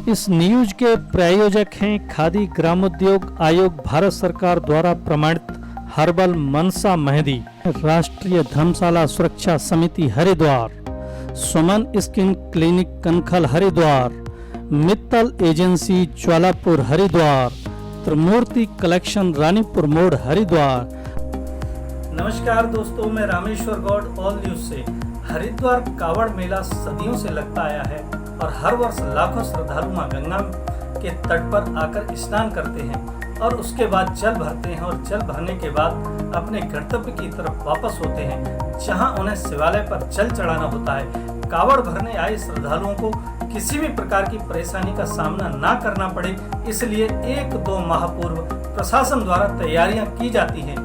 इस न्यूज के प्रायोजक हैं खादी ग्रामोद्योग आयोग भारत सरकार द्वारा प्रमाणित हर्बल मनसा मेहंदी, राष्ट्रीय धर्मशाला सुरक्षा समिति Haridwar, Suman skin clinic Kankhal Haridwar, Mittal agency Jwalapur Haridwar, Trimurti collection Ranipur मोड़ हरिद्वार। नमस्कार दोस्तों, मैं रामेश्वर गौड़ ऑल न्यूज से। हरिद्वार कावड़ मेला सदियों से लगता आया है और हर वर्ष लाखों श्रद्धालु मां गंगा के तट पर आकर स्नान करते हैं और उसके बाद जल भरते हैं और जल भरने के बाद अपने गंतव्य की तरफ वापस होते हैं, जहां उन्हें शिवालय पर जल चढ़ाना होता है। कावड़ भरने आए श्रद्धालुओं को किसी भी प्रकार की परेशानी का सामना ना करना पड़े, इसलिए 1-2 माह पूर्व प्रशासन द्वारा तैयारियां की जाती हैं,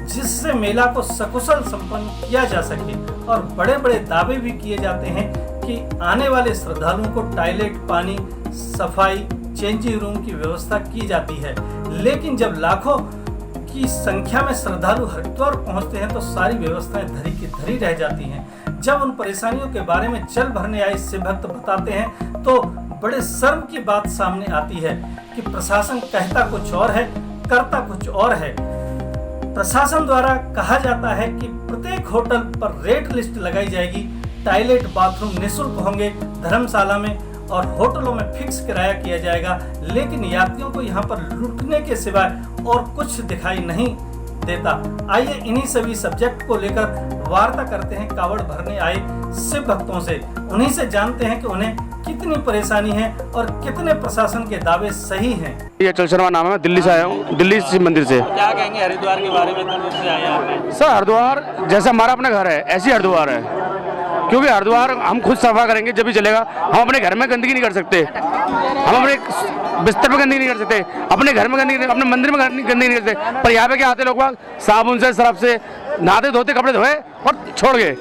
जिससे मेला को सकुशल संपन्न किया जा सके। और बड़े बड़े दावे भी किए जाते हैं कि आने वाले श्रद्धालुओं को टॉयलेट, पानी, सफाई, चेंजिंग रूम की व्यवस्था की जाती है। लेकिन जब लाखों की संख्या में श्रद्धालु हरिद्वार पहुंचते हैं तो सारी व्यवस्थाएं धरी की धरी रह जाती हैं। जब उन परेशानियों के बारे में जल भरने आए शिव भक्त बताते हैं तो बड़े शर्म की बात सामने आती है कि प्रशासन कहता कुछ और है, करता कुछ और है। प्रशासन द्वारा कहा जाता है कि प्रत्येक होटल पर रेट लिस्ट लगाई जाएगी, टॉयलेट बाथरूम निःशुल्क होंगे धर्मशाला में और होटलों में फिक्स किराया किया जाएगा। लेकिन यात्रियों को यहाँ पर लूटने के सिवाय और कुछ दिखाई नहीं देता। आइए इन्हीं सभी सब्जेक्ट को लेकर वार्ता करते हैं कावड़ भरने आए शिव भक्तों से। उन्हीं से जानते हैं कि उन्हें कितनी परेशानी है और कितने प्रशासन के दावे सही हैं। ये अचल शर्मा नाम है, दिल्ली से आया हूँ, दिल्ली शिव मंदिर से। क्या कहेंगे हरिद्वार के बारे में? दूर से आए हैं सर, हरिद्वार जैसा हमारा अपना घर है ऐसी हरिद्वार है, क्योंकि हरिद्वार हम खुद सफा करेंगे जब भी चलेगा। हम अपने घर में गंदगी नहीं कर सकते, हम अपने बिस्तर में गंदगी नहीं कर सकते, अपने घर में गंदगी, अपने मंदिर में गंदगी नहीं कर सकते। पर यहाँ पे क्या आते लोग साबुन से, सरफ से नहाते धोते, कपड़े धोए और छोड़ गए।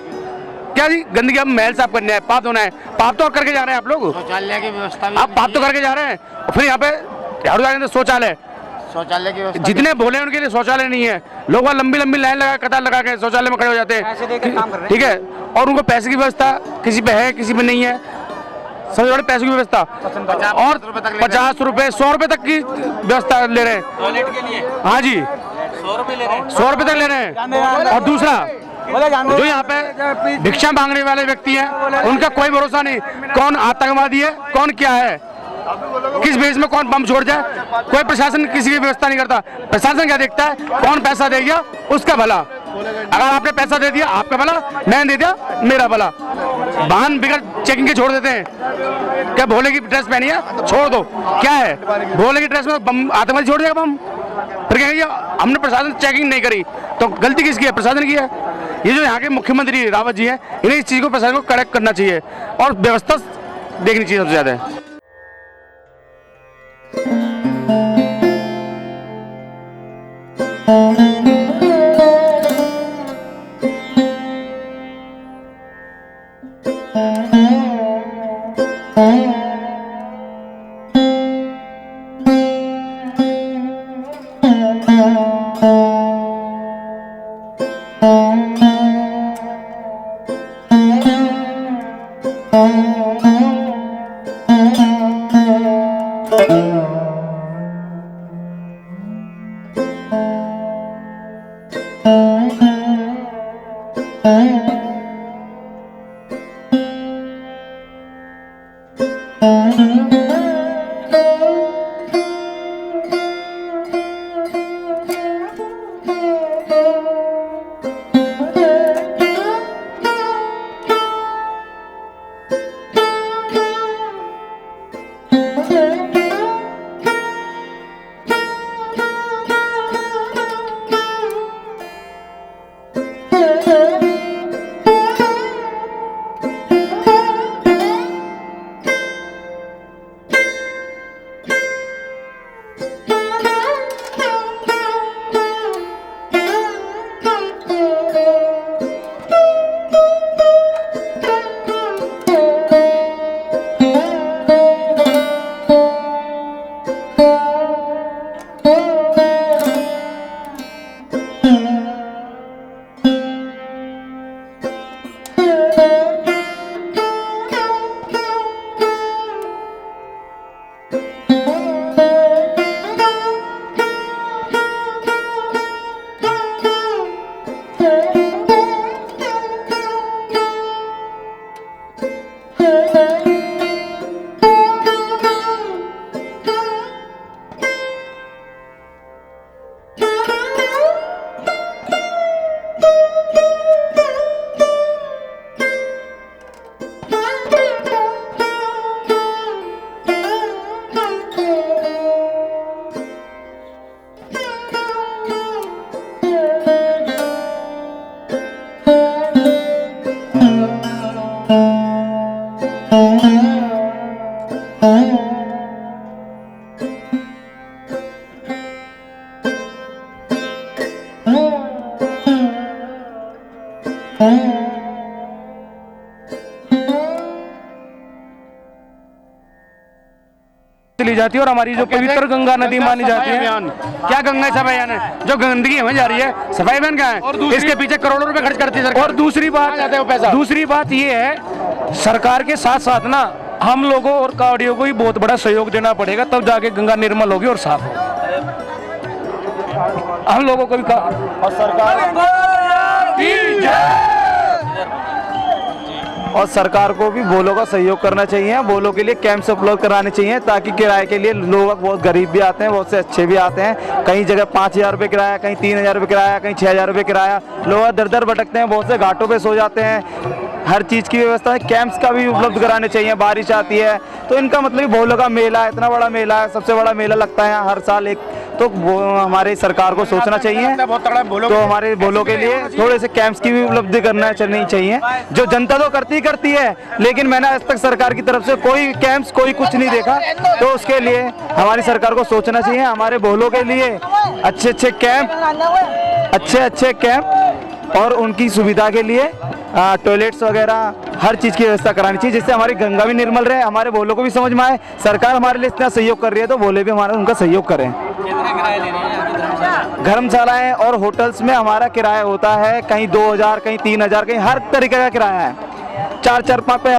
क्या जी गंदगी? अब महल साफ करना है, पाप धोना है। पाप तो करके जा रहे हैं आप लोग, शौचालय की व्यवस्था आप पाप तो करके जा रहे हैं। और फिर यहाँ पे हरिद्वार के अंदर शौचालय की व्यवस्था जितने बोले उनके लिए शौचालय नहीं है। लोग वहाँ लंबी लंबी लाइन लगा, कतार लगा के शौचालय में खड़े हो जाते हैं, ठीक है। और उनको पैसे की व्यवस्था किसी पे है, किसी पे नहीं है। सबसे बड़े पैसे की व्यवस्था, और 50 रुपए 100 रुपए तक की व्यवस्था ले रहे हैं टॉयलेट के लिए। हाँ जी, 100 रुपए ले रहे हैं, 100 रुपए तक ले रहे हैं। और दूसरा, जो यहाँ पे भिक्षा मांगने वाले व्यक्ति हैं, उनका कोई भरोसा नहीं, कौन आतंकवादी है, कौन क्या है, किस बेस में कौन बम छोड़ जाए, कोई प्रशासन किसी की व्यवस्था नहीं करता। प्रशासन क्या देखता है? कौन पैसा दे गया उसका भला। अगर आपने पैसा दे दिया आपका भला, मैंने दे दिया मेरा भला। वाहन बिगड़ चेकिंग के छोड़ देते हैं। क्या भोले की ड्रेस पहनी है, छोड़ दो, क्या है भोले की ड्रेस में बम, आतंकवादी छोड़ देगा बम? फिर कहेंगे हमने प्रशासन चेकिंग नहीं करी, तो गलती किसकी है? प्रशासन की है। ये जो यहाँ के मुख्यमंत्री रावत जी हैं, इन्हें इस चीज़ को प्रशासन को करेक्ट करना चाहिए और व्यवस्था देखनी चाहिए सबसे ज़्यादा। ली जाती है और हमारी जो पवित्र गंगा नदी मानी जाती है। क्या गंगा सफाई अभियान है? जो गंदगी हमें जा रही है, सफाई अभियान क्या है? इसके पीछे करोड़ों रुपए खर्च करती है सरकार। और दूसरी बात ये है, सरकार के साथ साथ ना हम लोगों और कावड़ियों को ही बहुत बड़ा सहयोग देना पड़ेगा, तब जाके गंगा निर्मल होगी और साफ होगी। हम लोगों को भी और सरकार को भी भोलों का सहयोग करना चाहिए। भोलों के लिए कैंप्स उपलब्ध कराने चाहिए, ताकि किराए के लिए लोग बहुत गरीब भी आते हैं, बहुत से अच्छे भी आते हैं। कहीं जगह 5,000 रुपये किराया, कहीं 3,000 रुपये किराया, कहीं 6,000 रुपये किराया। लोग दर दर भटकते हैं, बहुत से घाटों पे सो जाते हैं। हर चीज़ की व्यवस्था है, कैंप्स का भी उपलब्ध कराने चाहिए। बारिश आती है तो इनका मतलब भोलों का मेला, इतना बड़ा मेला है, सबसे बड़ा मेला लगता है हर साल एक। तो वो हमारे सरकार को सोचना चाहिए, तो हमारे भोलों के लिए थोड़े से कैंप्स की भी उपलब्धि करना चाहिए। जो जनता तो करती है, लेकिन मैंने आज तक सरकार की तरफ से कोई कैंप्स, कोई कुछ नहीं देखा। तो उसके लिए हमारी सरकार को सोचना चाहिए, हमारे भोलों के लिए अच्छे कैंप और उनकी सुविधा के लिए टॉयलेट्स वगैरह हर चीज़ की व्यवस्था करानी चाहिए, जिससे हमारी गंगा भी निर्मल रहे, हमारे भोलों को भी समझ में आए। सरकार हमारे लिए इतना सहयोग कर रही है, तो भोले भी हमारा उनका सहयोग करें। धर्मशालाएं और होटल्स में हमारा किराया होता है कहीं 2,000, कहीं 3,000, कहीं हर तरीके का किराया है। 4-4, 5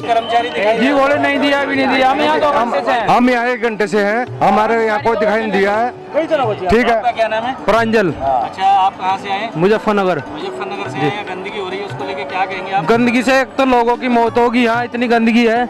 कर्मचारी जी बोले नहीं दिया, अभी नहीं दिया। हम यहाँ 1 घंटे से हैं, हमारे यहाँ कोई दिखाई नहीं दिया है। ठीक आपका है, क्या नाम है? प्रांजल। अच्छा, आप कहाँ से आए? मुजफ्फरनगर। मुजफ्फरनगर से आए। गंदगी हो रही है, उसको लेके क्या कहेंगे आप? गंदगी से एक तो लोगों की मौत होगी, यहाँ इतनी गंदगी है,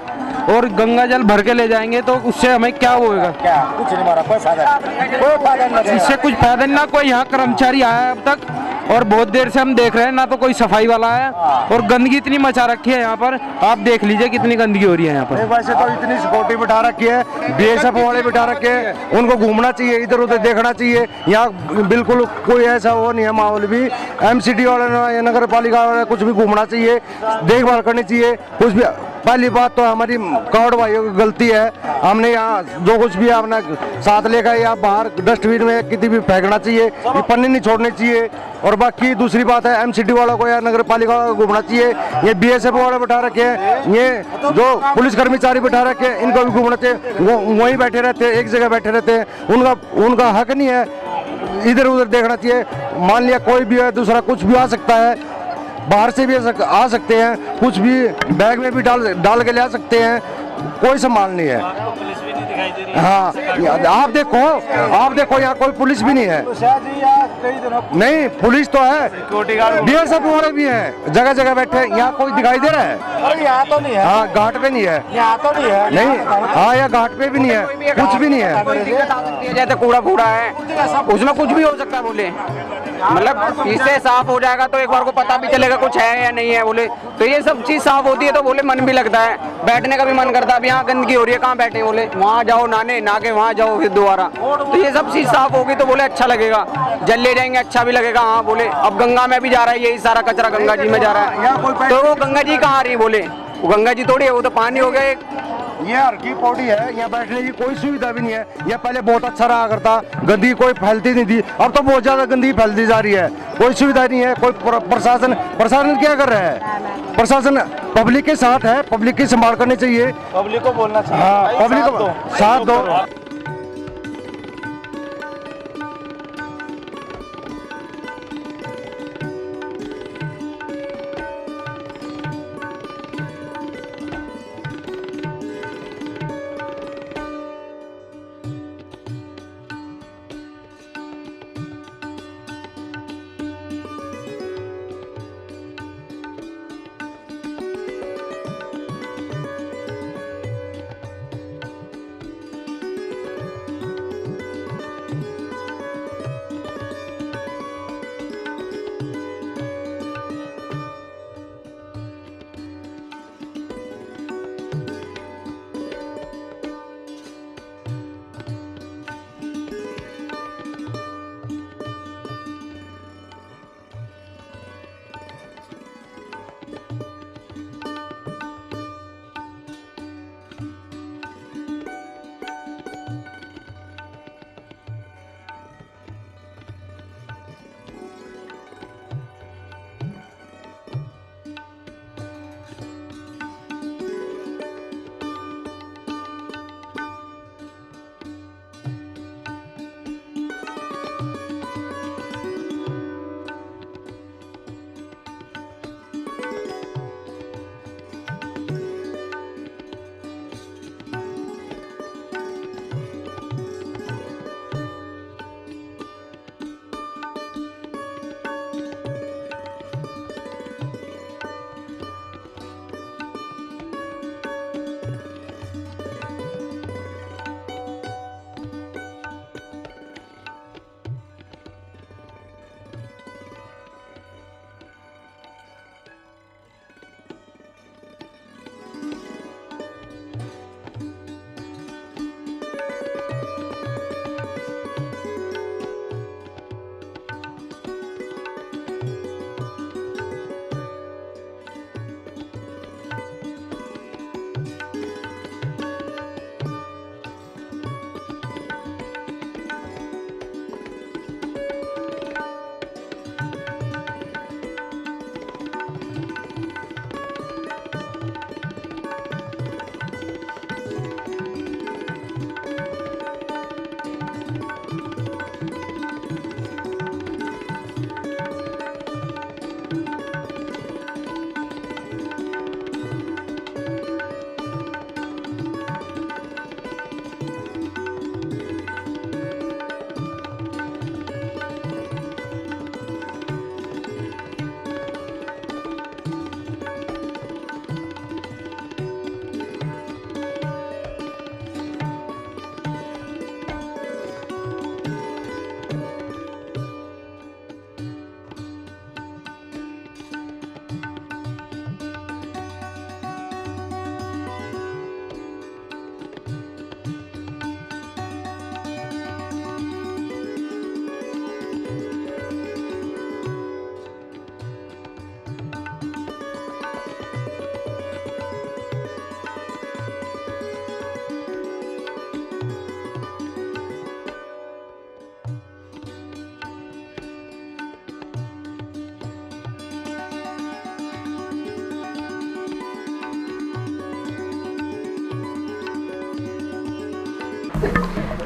और गंगा जल भर के ले जाएंगे तो उससे हमें क्या होगा? क्या कुछ नहीं मारा, कोई फायदा नहीं। इससे कुछ फायदा नहीं। ना कोई यहाँ कर्मचारी आया है अब तक, और बहुत देर से हम देख रहे हैं, ना तो कोई सफाई वाला है, और गंदगी इतनी मचा रखी है यहाँ पर। आप देख लीजिए कितनी गंदगी हो रही है यहाँ पर। वैसे तो इतनी सिक्योरिटी बिठा रखी है, बीएसएफ वाले बिठा रखे हैं, उनको घूमना चाहिए, इधर उधर देखना चाहिए। यहाँ बिल्कुल कोई ऐसा वो नहीं है माहौल भी। एमसीडी वाले, नगर पालिका वाले कुछ भी घूमना चाहिए, देखभाल करनी चाहिए कुछ भी। पहली बात तो हमारी कावड़ भाइयों की गलती है, हमने यहाँ जो कुछ भी अपना साथ लेकर या बाहर डस्टबिन में कितनी भी फेंकना चाहिए, ये पन्नी नहीं छोड़नी चाहिए। और बाकी दूसरी बात है, एमसीडी वालों को या नगर पालिका वालों को घूमना चाहिए। ये बीएसएफ वाले बैठा रखे हैं, ये जो पुलिस कर्मचारी बैठा रखे हैं, इनको भी घूमना चाहिए। वो वहीं बैठे रहते हैं, एक जगह बैठे रहते हैं, उनका हक नहीं है इधर उधर देखना चाहिए। मान लिया कोई भी है, दूसरा कुछ भी आ सकता है, बाहर से भी आ सकते हैं, कुछ भी बैग में भी डाल के ले आ सकते हैं, कोई संभाल नहीं है। पुलिस भी नहीं दिखाई दे रही है। हाँ, आप देखो यहाँ कोई पुलिस भी नहीं है। नहीं, पुलिस तो है, बीएसएफ वाले भी हैं, जगह जगह बैठे हैं। यहाँ कोई दिखाई दे रहा है? यहाँ तो नहीं है। हाँ, घाट पे नहीं है। यहाँ तो नहीं है। नहीं, हाँ, यहाँ घाट पे भी नहीं है, कुछ भी नहीं है। जैसे कूड़ा है, उसमें कुछ भी हो सकता है बोले, मतलब इससे साफ हो जाएगा तो एक बार को पता भी चलेगा कुछ है या नहीं है बोले। तो ये सब चीज साफ होती है तो बोले मन भी लगता है, बैठने का भी मन करता है। अब यहाँ गंदगी हो रही है, कहाँ बैठे बोले, वहाँ जाओ नहाने, नहा के वहाँ जाओ फिर दोबारा। तो ये सब चीज साफ होगी तो बोले अच्छा लगेगा, जल ले जाएंगे अच्छा भी लगेगा। हाँ बोले, अब गंगा में भी जा रहा है, यही सारा कचरा गंगा जी में जा रहा है, तो वो गंगा जी कहाँ आ रही है बोले, वो गंगा जी थोड़ी है, वो तो पानी हो गया। ये हर की पौड़ी है, यहाँ बैठने की कोई सुविधा भी नहीं है। यह पहले बहुत अच्छा रहा करता, गंदगी कोई फैलती नहीं थी, अब तो बहुत ज्यादा गंदगी फैलती जा रही है, कोई सुविधा नहीं है। कोई प्रशासन क्या कर रहा है? प्रशासन पब्लिक के साथ है, पब्लिक की संभाल करनी चाहिए, पब्लिक को बोलना चाहिए। हाँ, पब्लिक को साथ दो।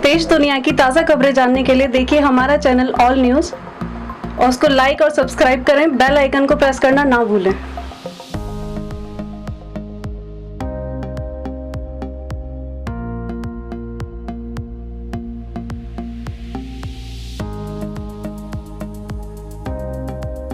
देश दुनिया की ताज़ा खबरें जानने के लिए देखिए हमारा चैनल ऑल न्यूज़ और उसको लाइक और सब्सक्राइब करें, बेल आइकन को प्रेस करना ना भूलें।